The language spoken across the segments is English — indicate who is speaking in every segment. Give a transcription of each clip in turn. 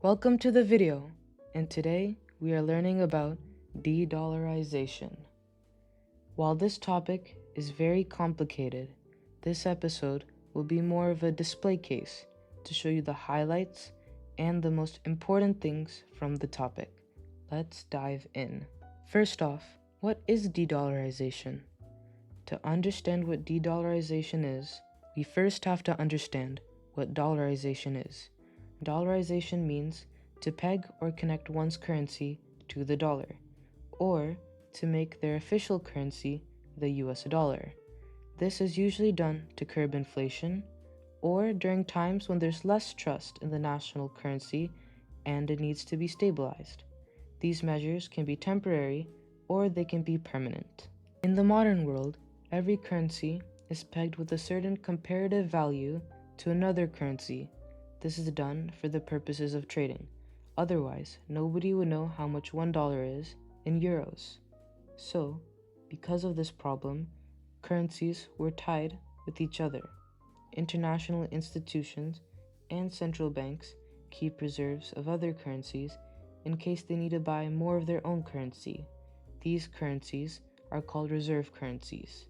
Speaker 1: Welcome to the video, and today we are learning about de-dollarization. While this topic is very complicated, this episode will be more of a display case to show you the highlights and the most important things from the topic. Let's dive in. First off, what is de-dollarization? To understand what de-dollarization is, we first have to understand what dollarization is. Dollarization means to peg or connect one's currency to the dollar, or to make their official currency the US dollar. This is usually done to curb inflation, or during times when there's less trust in the national currency and it needs to be stabilized. These measures can be temporary or they can be permanent. In the modern world, every currency is pegged with a certain comparative value to another currency. This is done for the purposes of trading. Otherwise, nobody would know how much $1 is in euros. So, because of this problem, currencies were tied with each other. International institutions and central banks keep reserves of other currencies in case they need to buy more of their own currency. These currencies are called reserve currencies.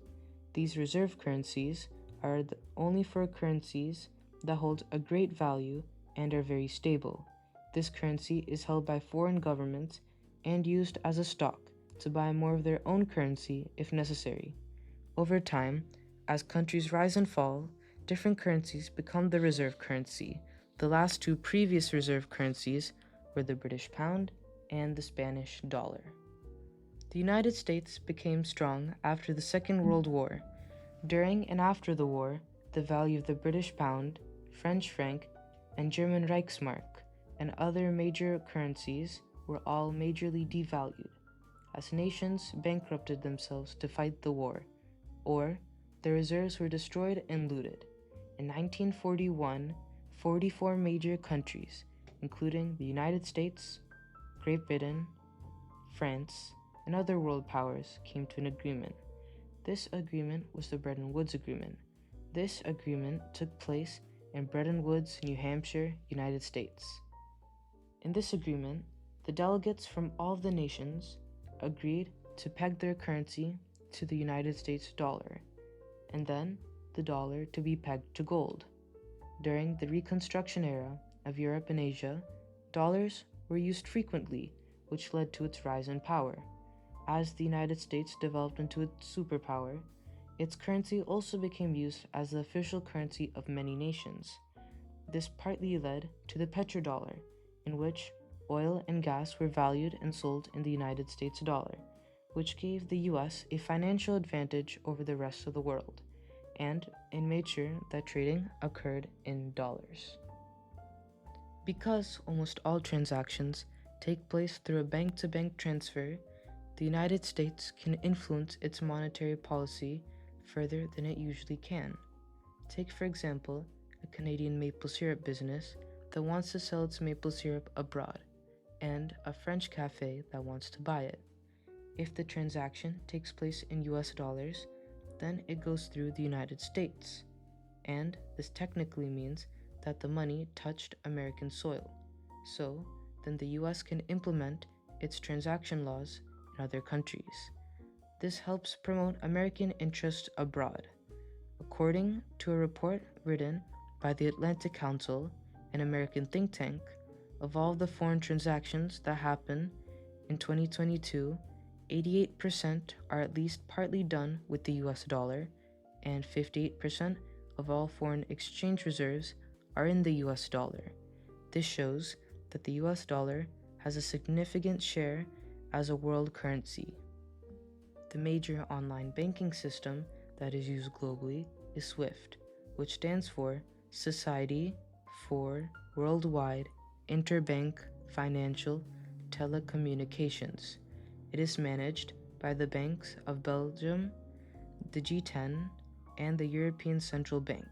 Speaker 1: These reserve currencies are only for currencies that hold a great value and are very stable. This currency is held by foreign governments and used as a stock to buy more of their own currency if necessary. Over time, as countries rise and fall, different currencies become the reserve currency. The last two previous reserve currencies were the British pound and the Spanish dollar. The United States became strong after the Second World War. During and after the war, the value of the British pound, French franc, and German Reichsmark, and other major currencies were all majorly devalued, as nations bankrupted themselves to fight the war, or their reserves were destroyed and looted. In 1941, 44 major countries, including the United States, Great Britain, France, and other world powers, came to an agreement. This agreement was the Bretton Woods Agreement. This agreement took place in Bretton Woods, New Hampshire, United States. In this agreement, the delegates from all of the nations agreed to peg their currency to the United States dollar, and then the dollar to be pegged to gold. During the Reconstruction era of Europe and Asia, dollars were used frequently, which led to its rise in power. As the United States developed into its superpower, its currency also became used as the official currency of many nations. This partly led to the petrodollar, in which oil and gas were valued and sold in the United States dollar, which gave the US a financial advantage over the rest of the world, and it made sure that trading occurred in dollars. Because almost all transactions take place through a bank-to-bank transfer, the United States can influence its monetary policy further than it usually can. Take, for example, a Canadian maple syrup business that wants to sell its maple syrup abroad, and a French cafe that wants to buy it. If the transaction takes place in US dollars, then it goes through the United States, and this technically means that the money touched American soil. So, then the US can implement its transaction laws in other countries. This helps promote American interests abroad. According to a report written by the Atlantic Counsel, an American think tank, of all the foreign transactions that happen in 2022, 88% are at least partly done with the US dollar, and 58% of all foreign exchange reserves are in the US dollar. This shows that the US dollar has a significant share as a world currency. The major online banking system that is used globally is SWIFT, which stands for Society for Worldwide Interbank Financial Telecommunications. It is managed by the banks of Belgium, the G10, and the European Central Bank.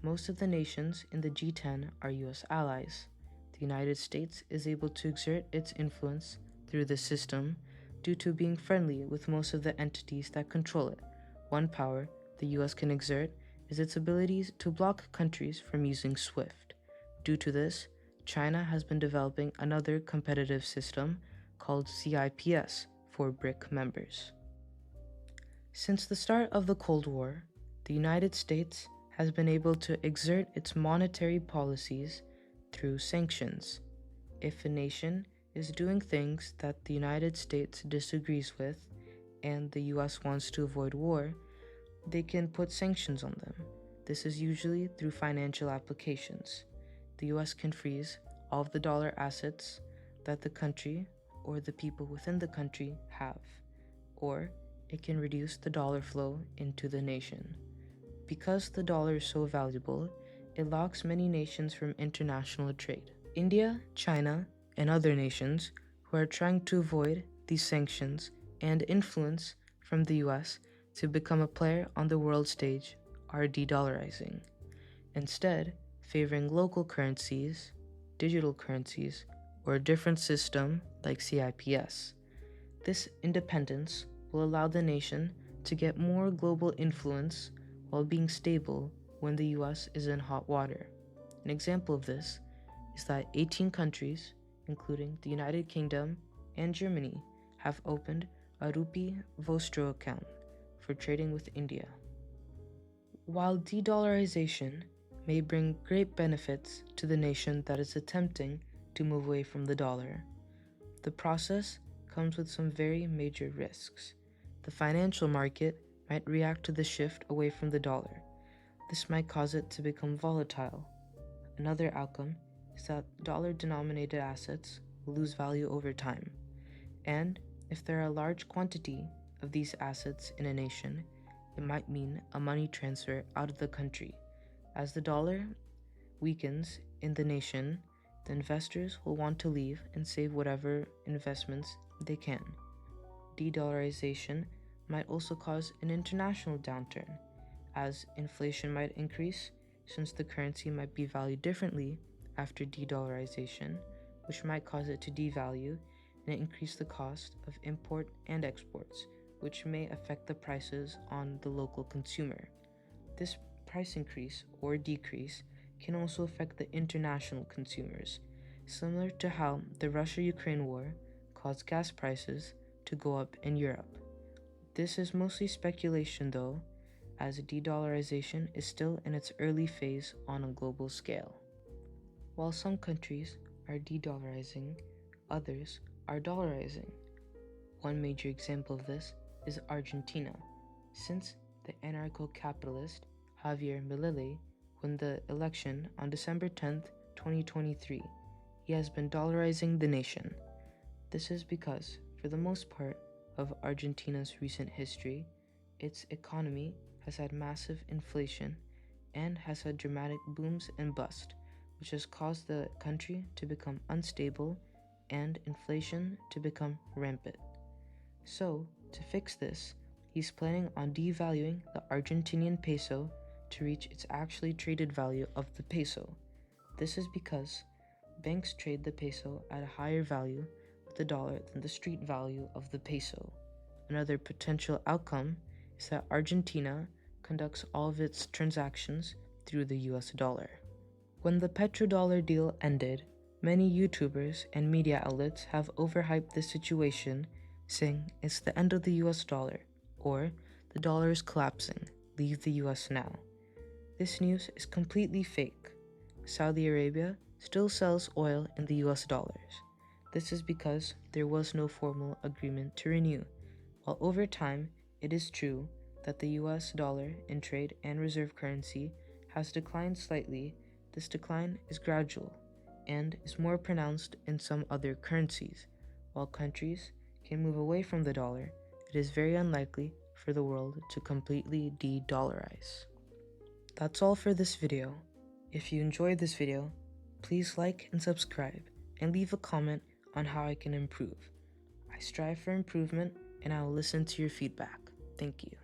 Speaker 1: Most of the nations in the G10 are US allies. The United States is able to exert its influence through the system due to being friendly with most of the entities that control it. One power the US can exert is its abilities to block countries from using SWIFT. Due to this, China has been developing another competitive system called CIPS for BRIC members. Since the start of the Cold War, the United States has been able to exert its monetary policies through sanctions. If a nation is doing things that the United States disagrees with and the US wants to avoid war, they can put sanctions on them. This is usually through financial applications. The US can freeze all of the dollar assets that the country or the people within the country have, or it can reduce the dollar flow into the nation. Because the dollar is so valuable, it locks many nations from international trade. India, China, and other nations who are trying to avoid these sanctions and influence from the US to become a player on the world stage are de-dollarizing, instead favoring local currencies, digital currencies, or a different system like CIPS. This independence will allow the nation to get more global influence while being stable when the US is in hot water. An example of this is that 18 countries, including the United Kingdom and Germany, have opened a Rupee Vostro account for trading with India. While de-dollarization may bring great benefits to the nation that is attempting to move away from the dollar, the process comes with some very major risks. The financial market might react to the shift away from the dollar. This might cause it to become volatile. Another outcome is that dollar-denominated assets will lose value over time. And if there are a large quantity of these assets in a nation, it might mean a money transfer out of the country. As the dollar weakens in the nation, the investors will want to leave and save whatever investments they can. De-dollarization might also cause an international downturn, as inflation might increase since the currency might be valued differently after de-dollarization, which might cause it to devalue and increase the cost of import and exports, which may affect the prices on the local consumer. This price increase or decrease can also affect the international consumers, similar to how the Russia-Ukraine war caused gas prices to go up in Europe. This is mostly speculation though, as de-dollarization is still in its early phase on a global scale. While some countries are de-dollarizing, others are dollarizing. One major example of this is Argentina, since the anarcho-capitalist Javier Milei won the election on December 10th, 2023. He has been dollarizing the nation. This is because, for the most part of Argentina's recent history, its economy has had massive inflation and has had dramatic booms and busts, which has caused the country to become unstable and inflation to become rampant. So, to fix this, he's planning on devaluing the Argentinian peso to reach its actually traded value of the peso. This is because banks trade the peso at a higher value with the dollar than the street value of the peso. Another potential outcome is that Argentina conducts all of its transactions through the US dollar. When the petrodollar deal ended, many YouTubers and media outlets have overhyped the situation, saying it's the end of the US dollar, or the dollar is collapsing, leave the US now. This news is completely fake. Saudi Arabia still sells oil in the US dollars. This is because there was no formal agreement to renew. While over time, it is true that the US dollar in trade and reserve currency has declined slightly, this decline is gradual and is more pronounced in some other currencies. While countries can move away from the dollar, it is very unlikely for the world to completely de-dollarize. That's all for this video. If you enjoyed this video, please like and subscribe and leave a comment on how I can improve. I strive for improvement and I will listen to your feedback. Thank you.